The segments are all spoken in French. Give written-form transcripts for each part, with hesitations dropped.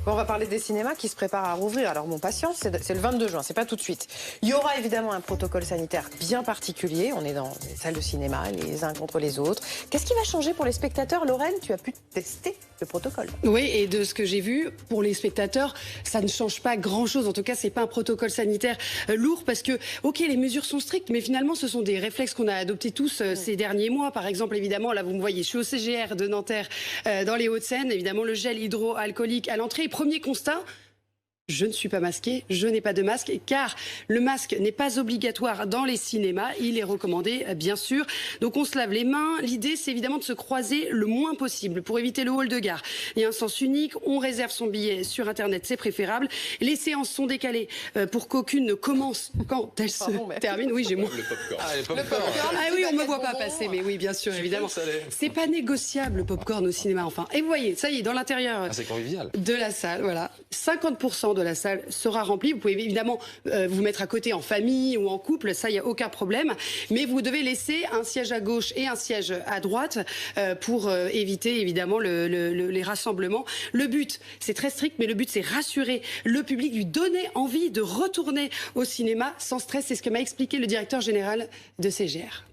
Bon, on va parler des cinémas qui se préparent à rouvrir. Alors bon, patience, c'est le 22 juin, c'est pas tout de suite. Il y aura évidemment un protocole sanitaire bien particulier. On est dans des salles de cinéma, les uns contre les autres. Qu'est-ce qui va changer pour les spectateurs? Lorraine, tu as pu tester le protocole. Oui, et de ce que j'ai vu, pour les spectateurs, ça ne change pas grand-chose. En tout cas, c'est pas un protocole sanitaire lourd parce que, ok, les mesures sont strictes, mais finalement, ce sont des réflexes qu'on a adoptés tous ces derniers mois. Par exemple, évidemment, là, vous me voyez, je suis au CGR de Nanterre, dans les Hauts-de-Seine. Évidemment, le gel hydroalcoolique à l'entrée. Et premier constat, je ne suis pas masquée, je n'ai pas de masque, car le masque n'est pas obligatoire dans les cinémas. Il est recommandé, bien sûr. Donc on se lave les mains. L'idée, c'est évidemment de se croiser le moins possible pour éviter le hall de gare. Il y a un sens unique. On réserve son billet sur Internet, c'est préférable. Les séances sont décalées pour qu'aucune ne commence quand elles se terminent. Oui, j'ai moi. Le popcorn. Ah, les popcorn. Ah oui, on me voit pas passer, mais oui, bien sûr, évidemment. C'est pas négociable, le popcorn au cinéma, enfin. Et vous voyez, ça y est, dans l'intérieur C'est convivial. de la salle, voilà, 50% de la salle sera remplie. Vous pouvez évidemment vous mettre à côté en famille ou en couple, ça, il n'y a aucun problème. Mais vous devez laisser un siège à gauche et un siège à droite pour éviter évidemment les rassemblements. Le but, c'est très strict, mais le but, c'est rassurer le public, lui donner envie de retourner au cinéma sans stress. C'est ce que m'a expliqué le directeur général de CGR.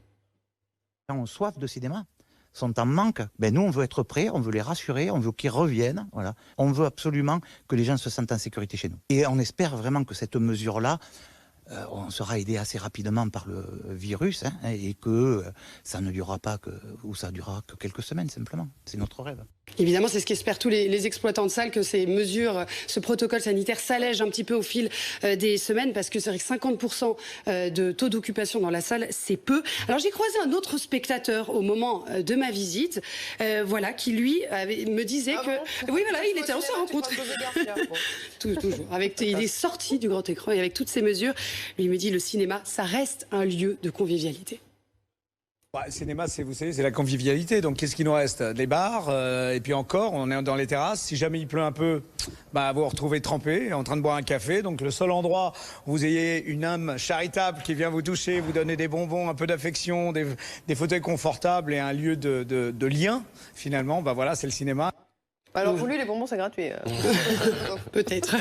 Ont soif de cinéma, sont en manque. Ben nous, on veut être prêts, on veut les rassurer, on veut qu'ils reviennent. Voilà. On veut absolument que les gens se sentent en sécurité chez nous. Et on espère vraiment que cette mesure-là, on sera aidé assez rapidement par le virus et que ça ne durera pas ça durera que quelques semaines simplement. C'est notre rêve. Évidemment, c'est ce qu'espèrent tous les exploitants de salles, que ces mesures, ce protocole sanitaire s'allège un petit peu au fil des semaines, parce que c'est vrai que 50% de taux d'occupation dans la salle, c'est peu. Alors j'ai croisé un autre spectateur au moment de ma visite, voilà, qui lui me disait que... Oui, voilà, il était en rencontre. Toujours. Il est sorti du grand écran et avec toutes ces mesures, lui me dit le cinéma, ça reste un lieu de convivialité. Le cinéma, vous savez, c'est la convivialité. Donc, qu'est-ce qu'il nous reste? Les bars, et puis encore, on est dans les terrasses. Si jamais il pleut un peu, vous vous retrouvez trempé, en train de boire un café. Donc, le seul endroit où vous ayez une âme charitable qui vient vous toucher, vous donner des bonbons, un peu d'affection, des fauteuils confortables et un lieu de lien, finalement, voilà, c'est le cinéma. Alors pour lui, les bonbons, c'est gratuit. Peut-être.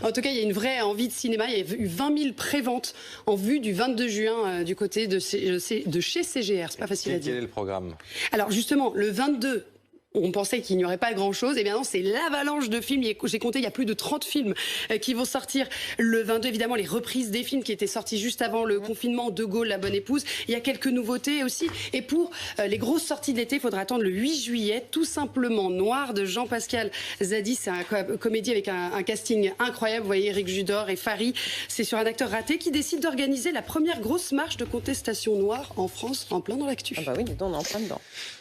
En tout cas, il y a une vraie envie de cinéma. Il y a eu 20 000 préventes en vue du 22 juin du côté de chez CGR. C'est pas facile à dire. Quel est le programme? Alors justement, le 22... On pensait qu'il n'y aurait pas grand-chose. Et bien non, c'est l'avalanche de films. J'ai compté, il y a plus de 30 films qui vont sortir le 22. Évidemment, les reprises des films qui étaient sortis juste avant le confinement, De Gaulle, La Bonne Épouse. Il y a quelques nouveautés aussi. Et pour les grosses sorties de l'été, il faudra attendre le 8 juillet. Tout simplement Noir de Jean-Pascal Zadi. C'est un comédie avec un casting incroyable. Vous voyez, Éric Judor et Fary. C'est sur un acteur raté qui décide d'organiser la première grosse marche de contestation noire en France, en plein dans l'actu. Ah bah oui, dis donc, on est en plein dedans.